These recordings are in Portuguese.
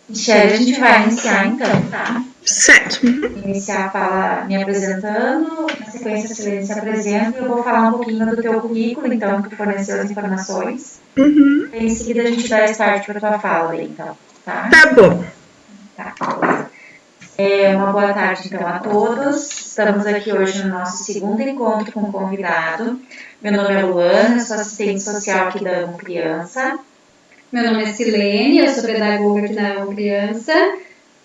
Michelle, a gente vai iniciar então, tá? Certo. Iniciar a fala me apresentando, na sequência a Silene se apresenta e eu vou falar um pouquinho do teu currículo, então, que tu forneceu as informações. E em seguida a gente dá start para tua fala aí, então, tá? Tá bom. Tá. Uma boa tarde, então, a todos. Estamos aqui hoje no nosso segundo encontro com o convidado. Meu nome é Luana, eu sou assistente social aqui da Amo Criança. Meu nome é Silene, eu sou pedagoga aqui da Amo Criança.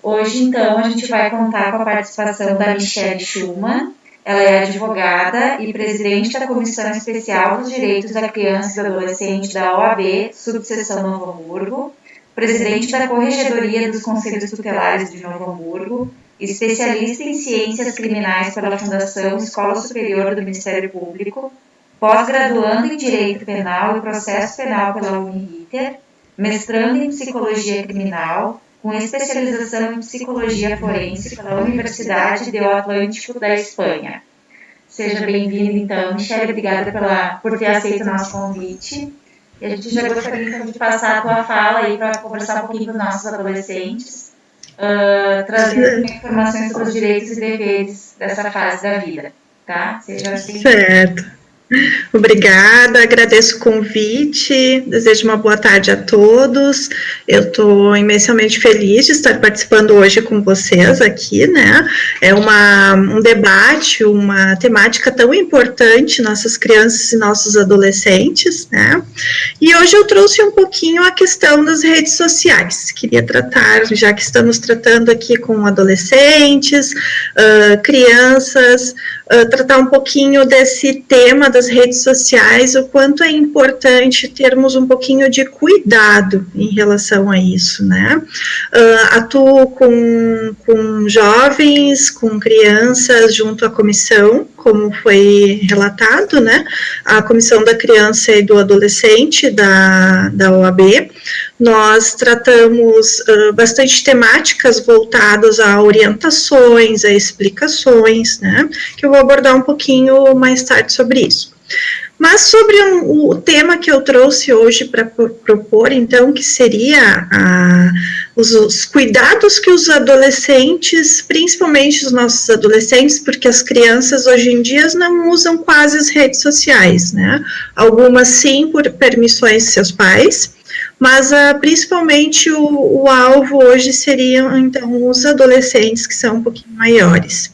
Hoje, então, a gente vai contar com a participação da Michelle Schumann. Ela é advogada e presidente da Comissão Especial dos Direitos da Criança e do Adolescente da OAB, subseção Novo Hamburgo, presidente da Corregedoria dos Conselhos Tutelares de Novo Hamburgo, especialista em Ciências Criminais pela Fundação Escola Superior do Ministério Público, pós-graduando em Direito Penal e Processo Penal pela Uniriter, mestrando em Psicologia Criminal, com especialização em Psicologia Forense pela Universidade do Atlântico da Espanha. Seja bem-vinda, então, Michelle, obrigada por ter aceito o nosso convite. E a gente já gostaria, então, de passar a tua fala aí para conversar um pouquinho com os nossos adolescentes, trazendo informações sobre os direitos e deveres dessa fase da vida, tá? Seja bem-vinda. Certo. Obrigada, agradeço o convite, desejo uma boa tarde a todos. Eu estou imensamente feliz de estar participando hoje com vocês aqui, né? É um debate, uma temática tão importante, nossas crianças e nossos adolescentes, né? E hoje eu trouxe um pouquinho a questão das redes sociais. Queria tratar, já que estamos tratando aqui com adolescentes, crianças, tratar um pouquinho desse tema das redes sociais, o quanto é importante termos um pouquinho de cuidado em relação a isso, né? Atuo com jovens, com crianças, junto à comissão, como foi relatado, né? A Comissão da Criança e do Adolescente da OAB. Nós tratamos bastante temáticas voltadas a orientações, a explicações, né? Que eu vou abordar um pouquinho mais tarde sobre isso. Mas sobre o tema que eu trouxe hoje para propor, então, que seria os cuidados que os adolescentes, principalmente os nossos adolescentes, porque as crianças hoje em dia não usam quase as redes sociais, né? Algumas sim, por permissões de seus pais, mas principalmente o alvo hoje seriam, então, os adolescentes que são um pouquinho maiores.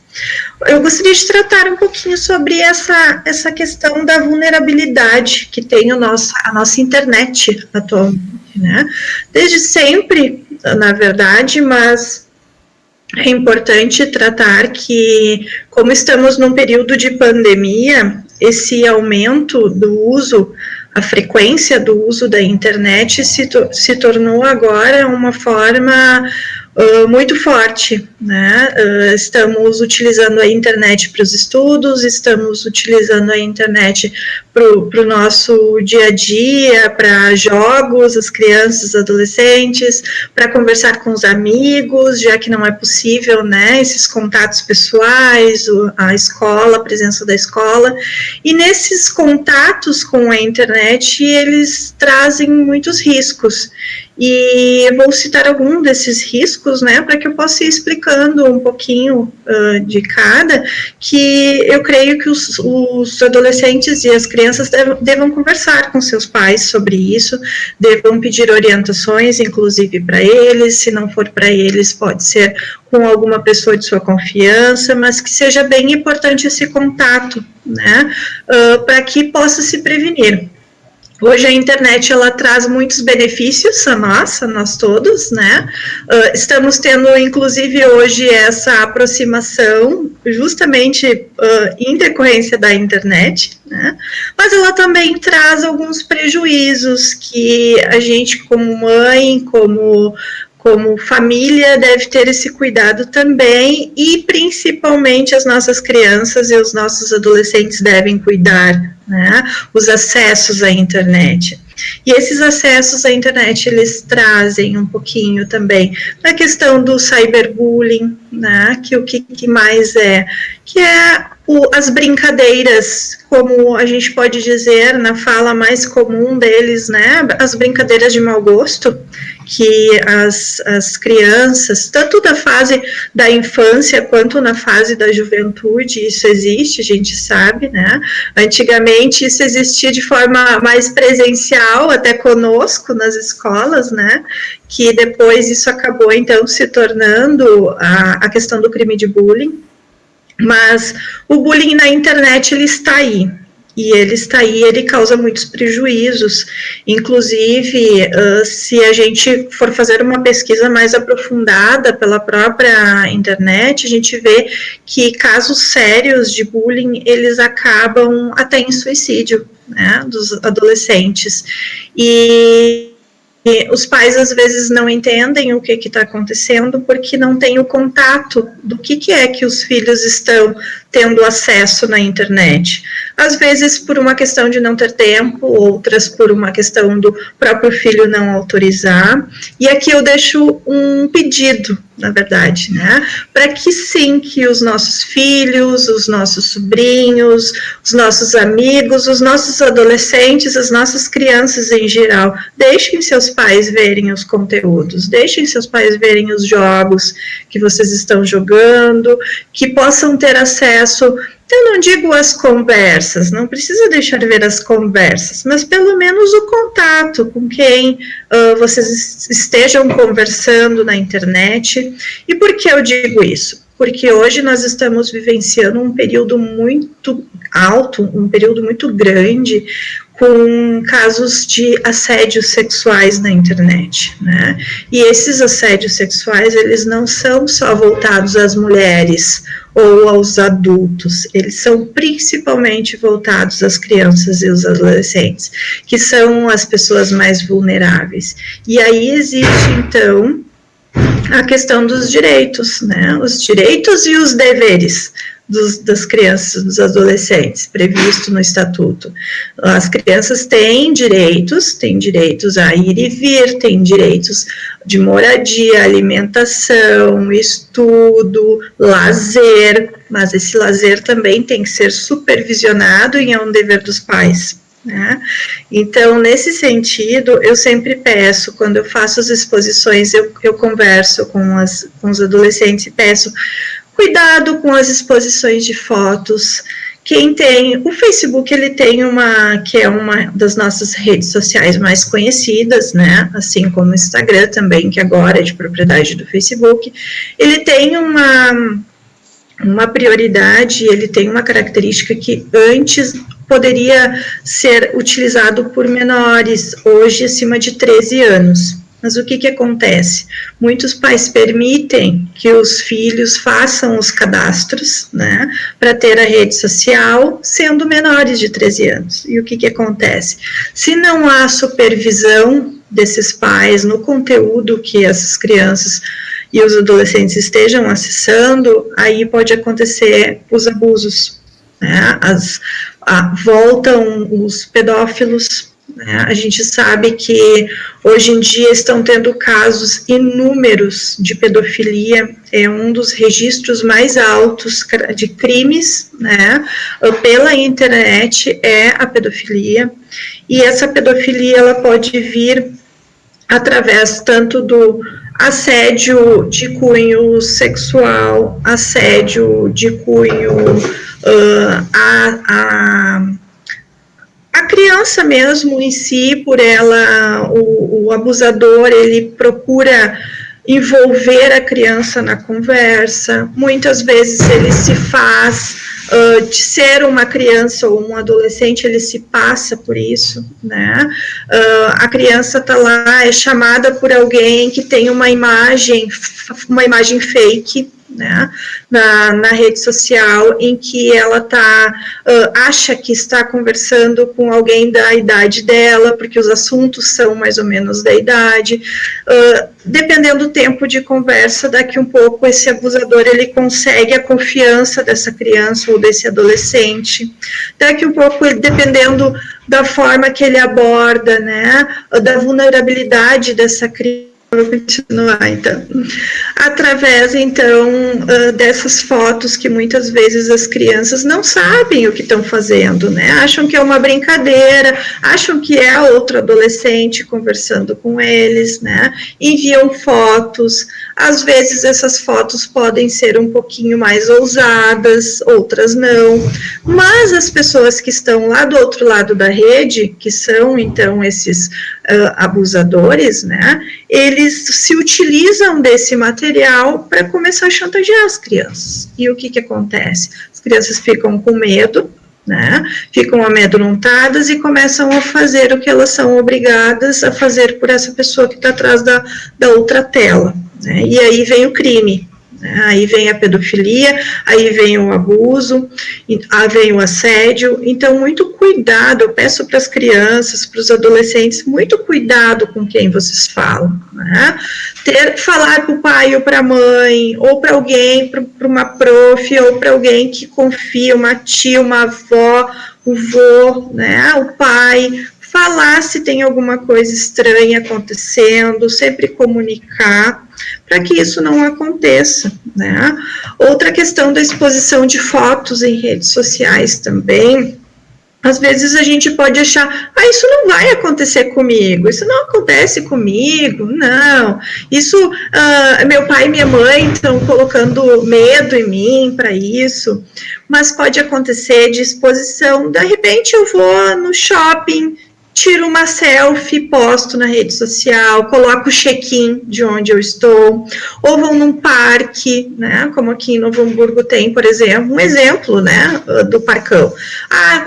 Eu gostaria de tratar um pouquinho sobre essa questão da vulnerabilidade que tem a nossa internet atualmente, né? Desde sempre, na verdade, mas é importante tratar que, como estamos num período de pandemia, esse aumento do uso, a frequência do uso da internet se tornou agora uma forma muito forte, né? Estamos utilizando a internet para os estudos, estamos utilizando a internet para o nosso dia a dia, para jogos, as crianças, adolescentes, para conversar com os amigos, já que não é possível, né, esses contatos pessoais, a escola, a presença da escola, e nesses contatos com a internet, eles trazem muitos riscos, e vou citar algum desses riscos, né, para que eu possa ir explicando um pouquinho de cada, que eu creio que os adolescentes e as crianças devam conversar com seus pais sobre isso, devam pedir orientações, inclusive para eles, se não for para eles, pode ser com alguma pessoa de sua confiança, mas que seja bem importante esse contato, né, para que possa se prevenir. Hoje a internet, ela traz muitos benefícios a nós todos, né? Estamos tendo, inclusive, hoje essa aproximação, justamente em decorrência da internet, né? Mas ela também traz alguns prejuízos que a gente, como mãe, como família, deve ter esse cuidado também, e principalmente as nossas crianças e os nossos adolescentes devem cuidar, né, os acessos à internet. E esses acessos à internet, eles trazem um pouquinho também da questão do cyberbullying, né, que o que mais que é as brincadeiras, como a gente pode dizer na fala mais comum deles, né, as brincadeiras de mau gosto, que as crianças, tanto na fase da infância quanto na fase da juventude, isso existe, a gente sabe, né? Antigamente isso existia de forma mais presencial, até conosco nas escolas, né? Que depois isso acabou, então, se tornando a questão do crime de bullying. Mas o bullying na internet, ele está aí. E ele está aí, ele causa muitos prejuízos. Inclusive, se a gente for fazer uma pesquisa mais aprofundada pela própria internet, a gente vê que casos sérios de bullying, eles acabam até em suicídio, né, dos adolescentes. E os pais, às vezes, não entendem o que está acontecendo porque não têm o contato do que é que os filhos estão tendo acesso na internet. Às vezes por uma questão de não ter tempo, outras por uma questão do próprio filho não autorizar. E aqui eu deixo um pedido, na verdade, né, para que sim, que os nossos filhos, os nossos sobrinhos, os nossos amigos, os nossos adolescentes, as nossas crianças em geral, deixem seus pais verem os conteúdos, deixem seus pais verem os jogos que vocês estão jogando, que possam ter acesso. Eu não digo as conversas, não precisa deixar de ver as conversas, mas pelo menos o contato com quem vocês estejam conversando na internet. E por que eu digo isso? Porque hoje nós estamos vivenciando um período muito alto, um período muito grande, com casos de assédios sexuais na internet, né? E esses assédios sexuais, eles não são só voltados às mulheres ou aos adultos, eles são principalmente voltados às crianças e os adolescentes, que são as pessoas mais vulneráveis. E aí existe, então, a questão dos direitos, né? Os direitos e os deveres das crianças, dos adolescentes, previsto no estatuto. As crianças têm direitos a ir e vir, têm direitos de moradia, alimentação, estudo, lazer, mas esse lazer também tem que ser supervisionado e é um dever dos pais, né? Então, nesse sentido, eu sempre peço, quando eu faço as exposições, eu converso com os adolescentes e peço cuidado com as exposições de fotos. Quem tem, o Facebook, ele tem que é uma das nossas redes sociais mais conhecidas, né, assim como o Instagram também, que agora é de propriedade do Facebook, ele tem uma prioridade, ele tem uma característica que antes poderia ser utilizado por menores, hoje acima de 13 anos. Mas o que acontece? Muitos pais permitem que os filhos façam os cadastros, né, para ter a rede social, sendo menores de 13 anos. E o que acontece? Se não há supervisão desses pais no conteúdo que essas crianças e os adolescentes estejam acessando, aí pode acontecer os abusos, né, voltam os pedófilos. A gente sabe que hoje em dia estão tendo casos inúmeros de pedofilia, é um dos registros mais altos de crimes, né, pela internet é a pedofilia, e essa pedofilia ela pode vir através tanto do assédio de cunho sexual, assédio de cunho a criança mesmo em si, por ela, o abusador, ele procura envolver a criança na conversa, muitas vezes ele se faz, de ser uma criança ou um adolescente, ele se passa por isso, né, a criança está lá, é chamada por alguém que tem uma imagem fake, né, na rede social, em que ela acha que está conversando com alguém da idade dela, porque os assuntos são mais ou menos da idade, dependendo do tempo de conversa, daqui um pouco esse abusador, ele consegue a confiança dessa criança ou desse adolescente, daqui um pouco, dependendo da forma que ele aborda, né, da vulnerabilidade dessa criança, Vou continuar, então. Através, então, dessas fotos que muitas vezes as crianças não sabem o que estão fazendo, né? Acham que é uma brincadeira, acham que é outro adolescente conversando com eles, né? Enviam fotos. Às vezes essas fotos podem ser um pouquinho mais ousadas, outras não. Mas as pessoas que estão lá do outro lado da rede, que são, então, esses abusadores, né? Eles se utilizam desse material para começar a chantagear as crianças. E o que acontece? As crianças ficam com medo, né? Ficam amedrontadas e começam a fazer o que elas são obrigadas a fazer por essa pessoa que está atrás da outra tela, né? E aí vem o crime. Aí vem a pedofilia, aí vem o abuso, aí vem o assédio. Então, muito cuidado, eu peço para as crianças, para os adolescentes, muito cuidado com quem vocês falam, né? Falar para o pai ou para a mãe, ou para alguém, para uma prof, ou para alguém que confia, uma tia, uma avó, o vô, né? O pai. Falar se tem alguma coisa estranha acontecendo, sempre comunicar, para que isso não aconteça, né? Outra questão da exposição de fotos em redes sociais também. Às vezes a gente pode achar, isso não vai acontecer comigo, isso não acontece comigo, não. Isso, meu pai e minha mãe estão colocando medo em mim para isso, mas pode acontecer de exposição. De repente eu vou no shopping, tiro uma selfie, posto na rede social, coloco o check-in de onde eu estou, ou vou num parque, né, como aqui em Novo Hamburgo tem, por exemplo, um exemplo, né, do Parcão.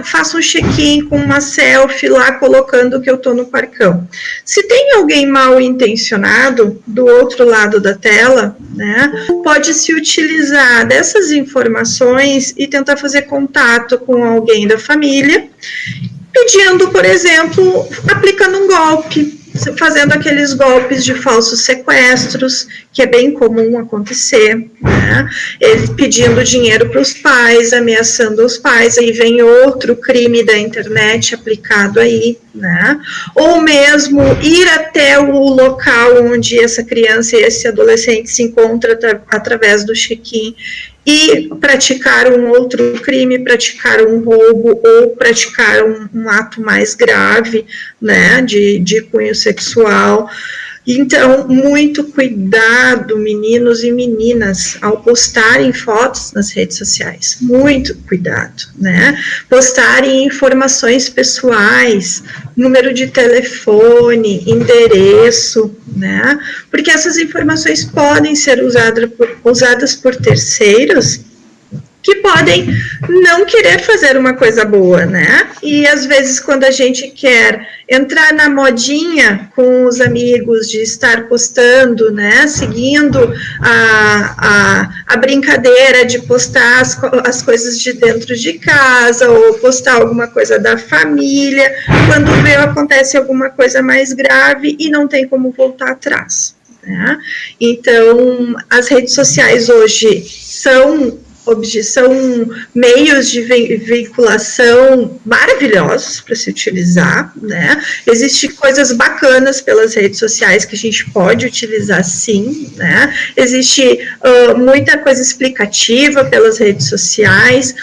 Faço um check-in com uma selfie lá, colocando que eu estou no Parcão. Se tem alguém mal intencionado do outro lado da tela, né, pode se utilizar dessas informações e tentar fazer contato com alguém da família, pedindo, por exemplo, aplicando um golpe, fazendo aqueles golpes de falsos sequestros, que é bem comum acontecer, né? Ele pedindo dinheiro para os pais, ameaçando os pais, aí vem outro crime da internet aplicado aí, né? Ou mesmo ir até o local onde essa criança e esse adolescente se encontram através do check-in e praticar um outro crime, praticar um roubo ou praticar um ato mais grave, né, de cunho sexual. Então, muito cuidado, meninos e meninas, ao postarem fotos nas redes sociais, muito cuidado, né? Postarem informações pessoais, número de telefone, endereço, né? Porque essas informações podem ser usadas por terceiros que podem não querer fazer uma coisa boa, né? E às vezes quando a gente quer entrar na modinha com os amigos de estar postando, né? Seguindo a brincadeira de postar as coisas de dentro de casa ou postar alguma coisa da família, quando vê acontece alguma coisa mais grave e não tem como voltar atrás, né? Então, as redes sociais hoje são meios de veiculação maravilhosos para se utilizar, né? Existem coisas bacanas pelas redes sociais que a gente pode utilizar sim, né? Existe muita coisa explicativa pelas redes sociais,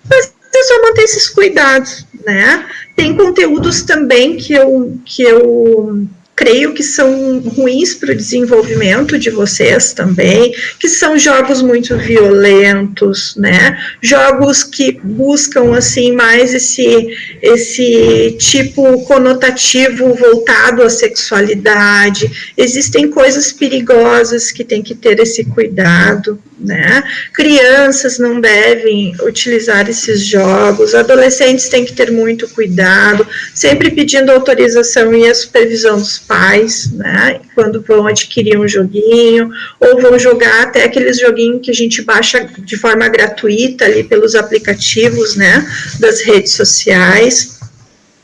mas é só manter esses cuidados, né? Tem conteúdos também que eu creio que são ruins para o desenvolvimento de vocês também, que são jogos muito violentos, né? Jogos que buscam, assim, mais esse tipo conotativo voltado à sexualidade. Existem coisas perigosas que tem que ter esse cuidado, né? Crianças não devem utilizar esses jogos, adolescentes têm que ter muito cuidado, sempre pedindo autorização e a supervisão dos pais, né, quando vão adquirir um joguinho, ou vão jogar até aqueles joguinhos que a gente baixa de forma gratuita ali pelos aplicativos, né, das redes sociais.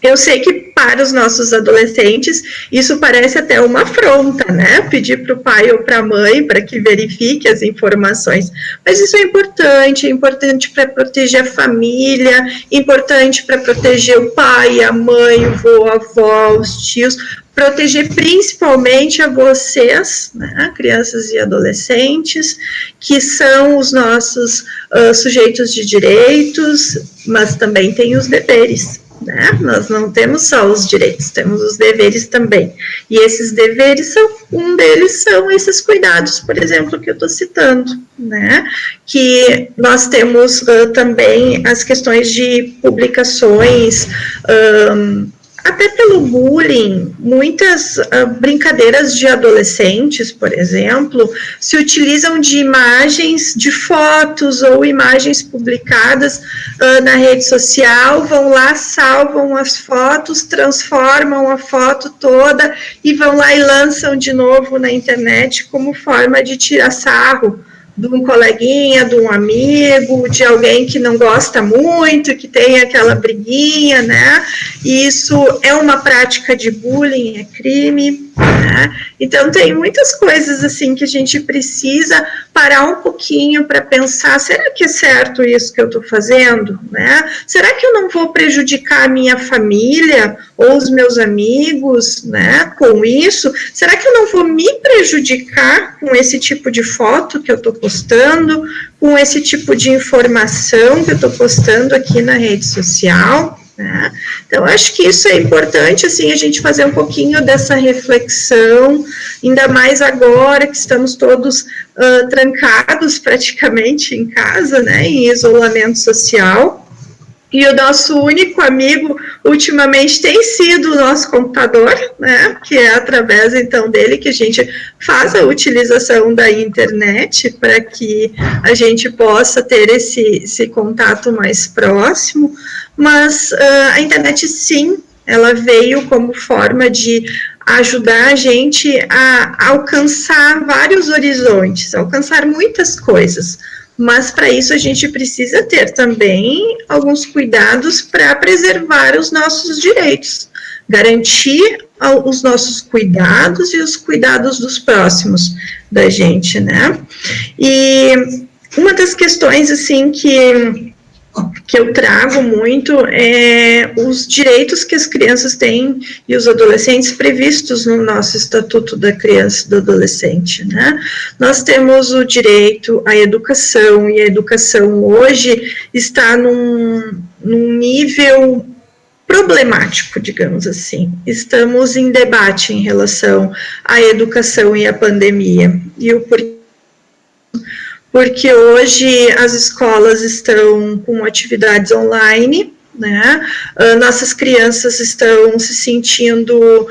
Eu sei que para os nossos adolescentes, isso parece até uma afronta, né? Pedir para o pai ou para a mãe para que verifique as informações. Mas isso é importante para proteger a família, importante para proteger o pai, a mãe, o avô, a avó, os tios, proteger principalmente a vocês, né, crianças e adolescentes, que são os nossos sujeitos de direitos, mas também tem os deveres, né? Nós não temos só os direitos, temos os deveres também. E esses deveres, um deles são esses cuidados, por exemplo, que eu estou citando, né? Que nós temos também as questões de publicações, até pelo bullying, muitas brincadeiras de adolescentes, por exemplo, se utilizam de imagens, de fotos ou imagens publicadas na rede social, vão lá, salvam as fotos, transformam a foto toda e vão lá e lançam de novo na internet como forma de tirar sarro de um coleguinha, de um amigo, de alguém que não gosta muito, que tem aquela briguinha, né? E isso é uma prática de bullying, é crime, né? Então, tem muitas coisas, assim, que a gente precisa parar um pouquinho para pensar, será que é certo isso que eu estou fazendo, né? Será que eu não vou prejudicar a minha família ou os meus amigos, né, com isso? Será que eu não vou me prejudicar com esse tipo de foto que eu estou postando, com esse tipo de informação que eu estou postando aqui na rede social, né? Então, acho que isso é importante, assim, a gente fazer um pouquinho dessa reflexão, ainda mais agora que estamos todos trancados praticamente em casa, né, em isolamento social. E o nosso único amigo, ultimamente, tem sido o nosso computador, né, que é através, então, dele que a gente faz a utilização da internet para que a gente possa ter esse contato mais próximo. Mas a internet, sim, ela veio como forma de ajudar a gente a alcançar vários horizontes, alcançar muitas coisas. Mas para isso a gente precisa ter também alguns cuidados para preservar os nossos direitos, garantir os nossos cuidados e os cuidados dos próximos da gente, né? E uma das questões, assim, que eu trago muito é os direitos que as crianças têm e os adolescentes previstos no nosso Estatuto da Criança e do Adolescente, né? Nós temos o direito à educação, e a educação hoje está num nível problemático, digamos assim. Estamos em debate em relação à educação e à pandemia, e o porquê. Porque hoje as escolas estão com atividades online, né? Nossas crianças estão se sentindo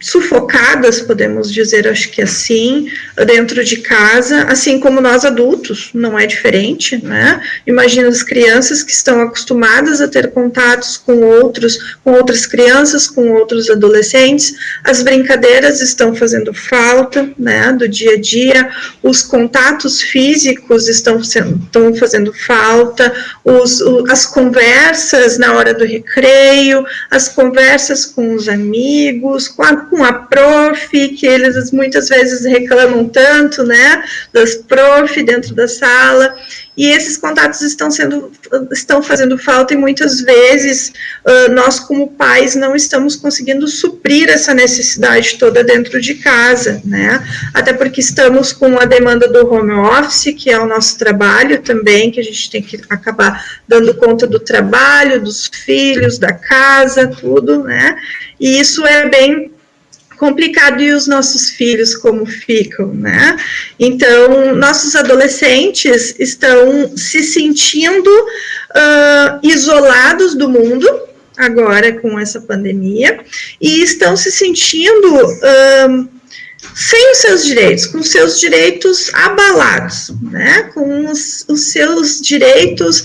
sufocadas, podemos dizer, acho que assim, dentro de casa, assim como nós adultos, não é diferente, né? Imagina as crianças que estão acostumadas a ter contatos com outras crianças, com outros adolescentes, as brincadeiras estão fazendo falta, né, do dia a dia, os contatos físicos estão fazendo falta, as conversas na hora do recreio, as conversas com os amigos, com a prof, que eles muitas vezes reclamam tanto, né, das prof dentro da sala, e esses contatos estão fazendo falta, e muitas vezes nós, como pais, não estamos conseguindo suprir essa necessidade toda dentro de casa, né, até porque estamos com a demanda do home office, que é o nosso trabalho também, que a gente tem que acabar dando conta do trabalho, dos filhos, da casa, tudo, né, e isso é bem complicado. E os nossos filhos como ficam, né? Então, nossos adolescentes estão se sentindo isolados do mundo, agora com essa pandemia, e estão se sentindo sem os seus direitos, com seus direitos abalados, né? Com os seus direitos,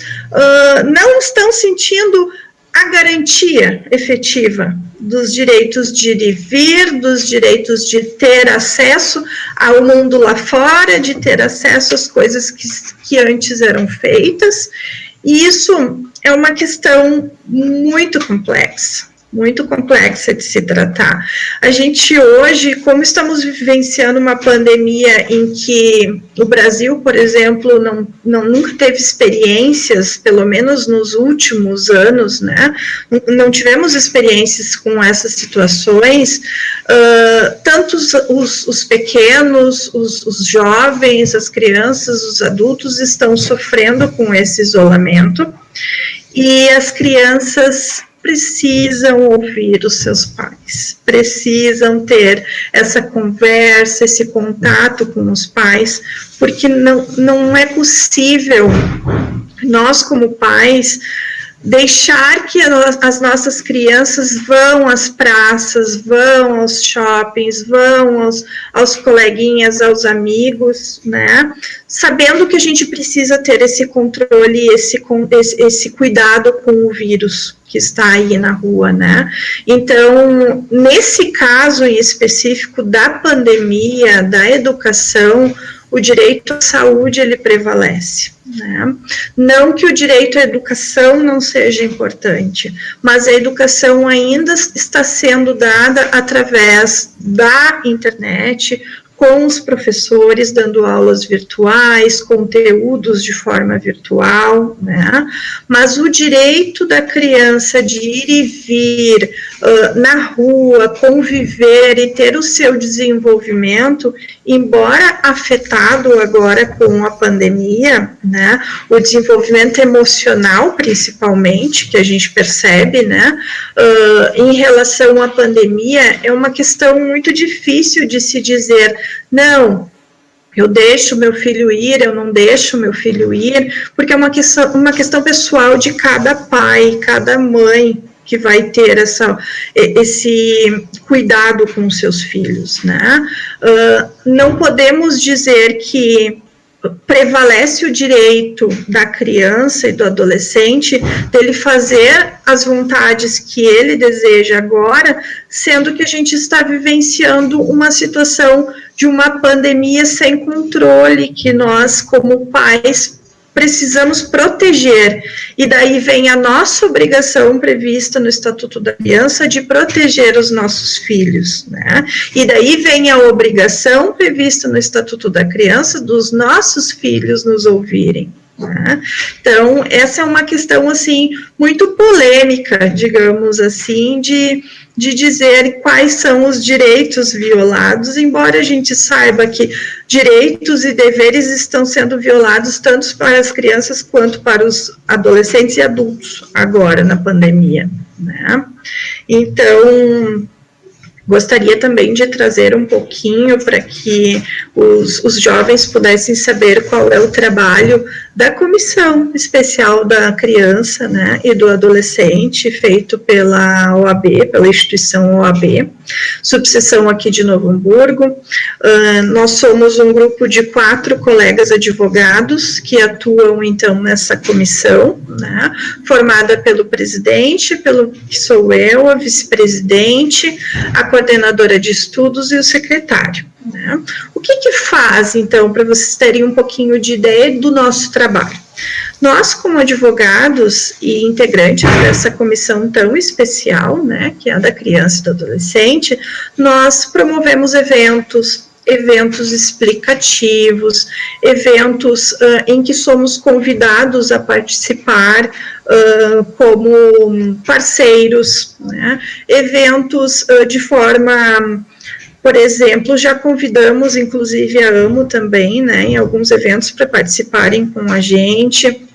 não estão sentindo a garantia efetiva dos direitos de ir e vir, dos direitos de ter acesso ao mundo lá fora, de ter acesso às coisas que antes eram feitas. E isso é uma questão muito complexa de se tratar. A gente hoje, como estamos vivenciando uma pandemia em que o Brasil, por exemplo, nunca teve experiências, pelo menos nos últimos anos, né? Não tivemos experiências com essas situações, tanto os pequenos, os jovens, as crianças, os adultos estão sofrendo com esse isolamento, e as crianças precisam ouvir os seus pais, precisam ter essa conversa, esse contato com os pais, porque não é possível nós, como pais, deixar que as nossas crianças vão às praças, vão aos shoppings, vão aos coleguinhas, aos amigos, né? Sabendo que a gente precisa ter esse controle, esse cuidado com o vírus que está aí na rua, né? Então, nesse caso em específico da pandemia, da educação, o direito à saúde, ele prevalece, né? Não que o direito à educação não seja importante, mas a educação ainda está sendo dada através da internet, com os professores dando aulas virtuais, conteúdos de forma virtual, né? Mas o direito da criança de ir e vir na rua, conviver e ter o seu desenvolvimento, embora afetado agora com a pandemia, né? O desenvolvimento emocional, principalmente, que a gente percebe, né? Em relação à pandemia, é uma questão muito difícil de se dizer, não, eu deixo meu filho ir, eu não deixo meu filho ir, porque é uma questão pessoal de cada pai, cada mãe que vai ter esse cuidado com os seus filhos, né? Não podemos dizer que prevalece o direito da criança e do adolescente dele fazer as vontades que ele deseja agora, sendo que a gente está vivenciando uma situação de uma pandemia sem controle, que nós, como pais, precisamos proteger, e daí vem a nossa obrigação prevista no Estatuto da Criança de proteger os nossos filhos, né? E daí vem a obrigação prevista no Estatuto da Criança dos nossos filhos nos ouvirem, né? Então, essa é uma questão, assim, muito polêmica, digamos assim, de dizer quais são os direitos violados, embora a gente saiba que direitos e deveres estão sendo violados tanto para as crianças quanto para os adolescentes e adultos agora na pandemia, né? Então, gostaria também de trazer um pouquinho para que os jovens pudessem saber qual é o trabalho da Comissão Especial da Criança, né, e do Adolescente, feito pela OAB, pela instituição OAB, subseção aqui de Novo Hamburgo. Nós somos um grupo de 4 colegas advogados que atuam, então, nessa comissão, né, formada pelo presidente, que sou eu, a vice-presidente, a coordenadora de estudos e o secretário, né. O que faz, então, para vocês terem um pouquinho de ideia do nosso trabalho? Nós, como advogados e integrantes dessa comissão tão especial, né, que é a da criança e do adolescente, nós promovemos eventos explicativos, eventos em que somos convidados a participar como parceiros, né, eventos de forma... Por exemplo, já convidamos, inclusive, a AMO também, né, em alguns eventos para participarem com a gente.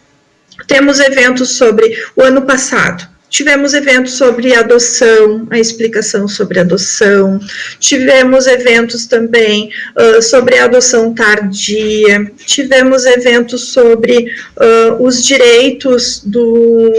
Temos eventos sobre o ano passado. Tivemos eventos sobre adoção, a explicação sobre adoção. Tivemos eventos também sobre adoção tardia. Tivemos eventos sobre os direitos do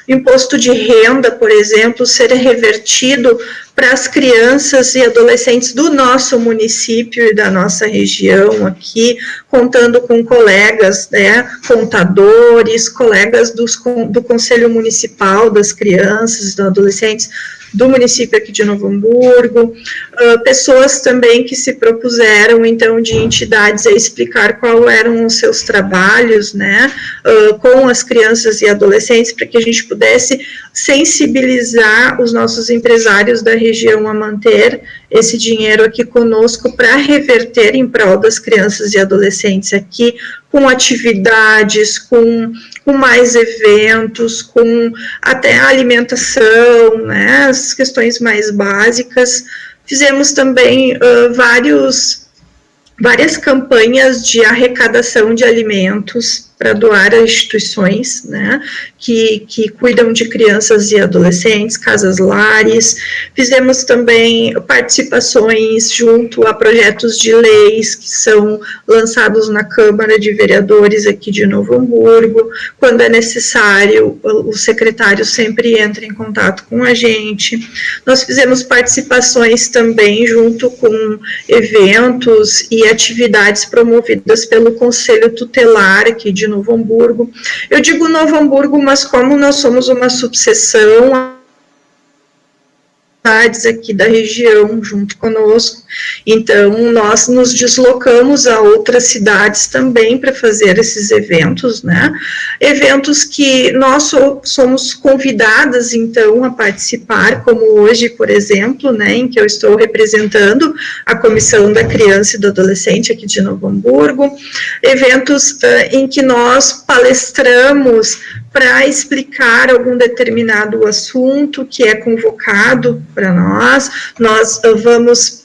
imposto de renda, por exemplo, ser revertido para as crianças e adolescentes do nosso município e da nossa região aqui, contando com colegas, né, contadores, colegas do Conselho Municipal das Crianças e dos Adolescentes, do município aqui de Novo Hamburgo, pessoas também que se propuseram, então, de entidades a explicar qual eram os seus trabalhos, né, com as crianças e adolescentes, para que a gente pudesse sensibilizar os nossos empresários da região a manter esse dinheiro aqui conosco para reverter em prol das crianças e adolescentes aqui, com atividades, com mais eventos, com até alimentação, né, as questões mais básicas. Fizemos também várias campanhas de arrecadação de alimentos para doar a instituições, né, que cuidam de crianças e adolescentes, casas lares. Fizemos também participações junto a projetos de leis que são lançados na Câmara de Vereadores aqui de Novo Hamburgo. Quando é necessário, o secretário sempre entra em contato com a gente. Nós fizemos participações também junto com eventos e atividades promovidas pelo Conselho Tutelar aqui de Novo Hamburgo. Eu digo Novo Hamburgo, mas como nós somos uma subseção aqui da região junto conosco, então nós nos deslocamos a outras cidades também para fazer esses eventos, né, eventos que nós somos convidadas então a participar, como hoje, por exemplo, né, em que eu estou representando a Comissão da Criança e do Adolescente aqui de Novo Hamburgo, eventos em que nós palestramos para explicar algum determinado assunto que é convocado para nós vamos.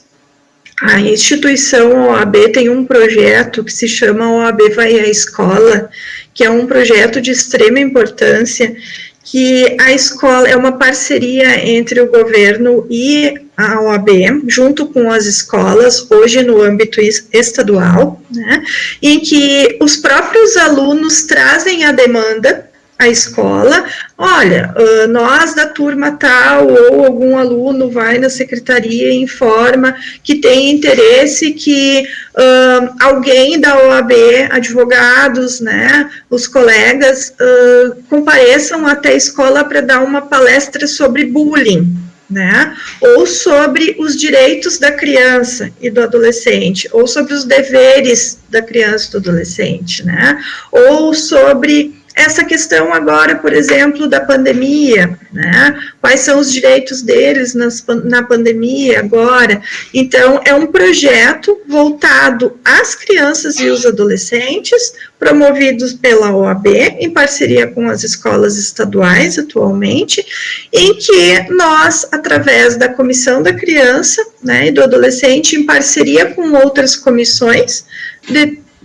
A instituição OAB tem um projeto que se chama OAB Vai à Escola, que é um projeto de extrema importância, que a escola é uma parceria entre o governo e a OAB, junto com as escolas, hoje no âmbito estadual, né, em que os próprios alunos trazem a demanda à escola, olha, nós da turma tal, ou algum aluno vai na secretaria e informa que tem interesse que alguém da OAB, advogados, né, os colegas, compareçam até a escola para dar uma palestra sobre bullying, né, ou sobre os direitos da criança e do adolescente, ou sobre os deveres da criança e do adolescente, né, ou sobre essa questão agora, por exemplo, da pandemia, né? Quais são os direitos deles na pandemia agora? Então, é um projeto voltado às crianças e os adolescentes, promovidos pela OAB, em parceria com as escolas estaduais atualmente, em que nós, através da Comissão da Criança, né, e do Adolescente, em parceria com outras comissões,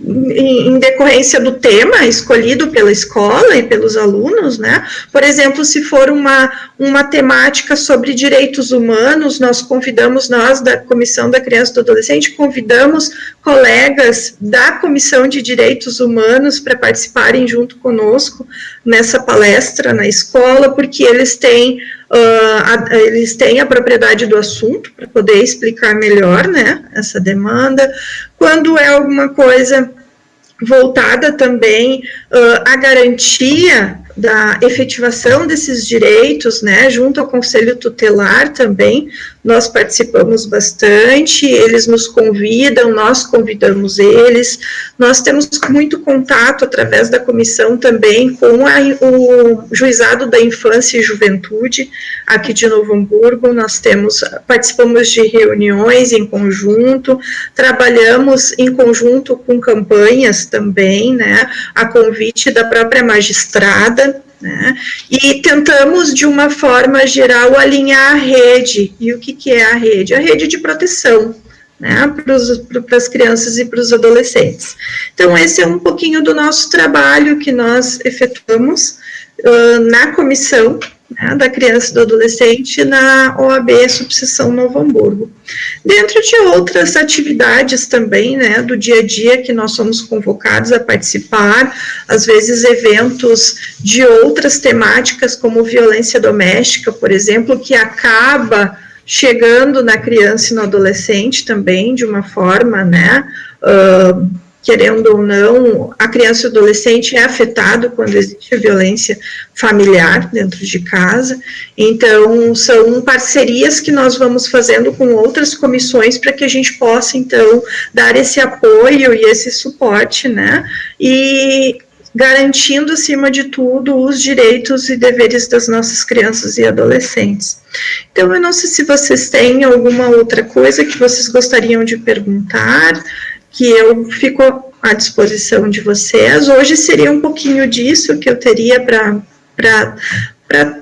em decorrência do tema escolhido pela escola e pelos alunos, né? Por exemplo, se for uma temática sobre direitos humanos, nós da Comissão da Criança e do Adolescente, convidamos colegas da Comissão de Direitos Humanos para participarem junto conosco nessa palestra na escola, porque eles têm a propriedade do assunto para poder explicar melhor, né, essa demanda. Quando é alguma coisa voltada também à garantia da efetivação desses direitos, né, junto ao Conselho Tutelar também, nós participamos bastante, eles nos convidam, nós convidamos eles, nós temos muito contato através da comissão também com o Juizado da Infância e Juventude, aqui de Novo Hamburgo, participamos de reuniões em conjunto, trabalhamos em conjunto com campanhas também, né, a convite da própria magistrada, né, e tentamos, de uma forma geral, alinhar a rede. E o que é a rede? A rede de proteção, né, para as crianças e para os adolescentes. Então, esse é um pouquinho do nosso trabalho que nós efetuamos na comissão, né, da criança e do adolescente na OAB Subseção Novo Hamburgo. Dentro de outras atividades também, né, do dia a dia que nós somos convocados a participar, às vezes eventos de outras temáticas, como violência doméstica, por exemplo, que acaba chegando na criança e no adolescente também, de uma forma, né, querendo ou não, a criança e o adolescente é afetado quando existe a violência familiar dentro de casa. Então, são parcerias que nós vamos fazendo com outras comissões para que a gente possa, então, dar esse apoio e esse suporte, né? E garantindo, acima de tudo, os direitos e deveres das nossas crianças e adolescentes. Então, eu não sei se vocês têm alguma outra coisa que vocês gostariam de perguntar, que eu fico à disposição de vocês. Hoje seria um pouquinho disso que eu teria para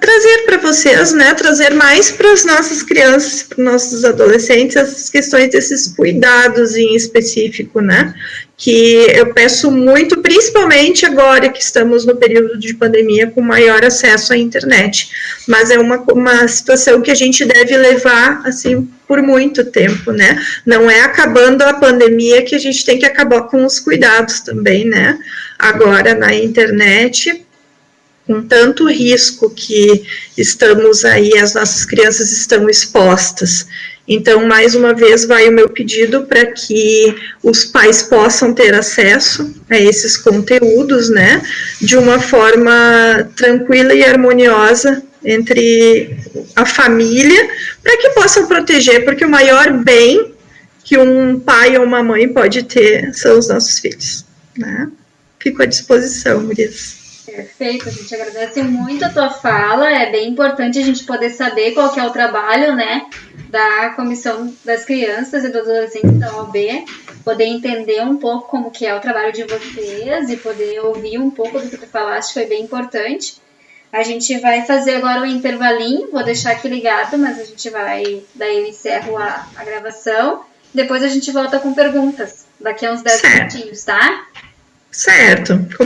trazer para vocês, né, trazer mais para as nossas crianças, para os nossos adolescentes, essas questões desses cuidados em específico, né, que eu peço muito, principalmente agora que estamos no período de pandemia com maior acesso à internet, mas é uma situação que a gente deve levar, assim, por muito tempo, né, não é acabando a pandemia que a gente tem que acabar com os cuidados também, né, agora na internet, com tanto risco que estamos aí, as nossas crianças estão expostas. Então, mais uma vez, vai o meu pedido para que os pais possam ter acesso a esses conteúdos, né, de uma forma tranquila e harmoniosa entre a família, para que possam proteger, porque o maior bem que um pai ou uma mãe pode ter são os nossos filhos, né. Fico à disposição, Murias. Perfeito, a gente agradece muito a tua fala, é bem importante a gente poder saber qual que é o trabalho, né, da Comissão das Crianças e dos Adolescentes da OAB, poder entender um pouco como que é o trabalho de vocês e poder ouvir um pouco do que tu falaste, foi bem importante. A gente vai fazer agora um intervalinho, vou deixar aqui ligado, mas a gente vai, daí eu encerro a gravação, depois a gente volta com perguntas, daqui a uns 10 minutinhos, tá? Certo.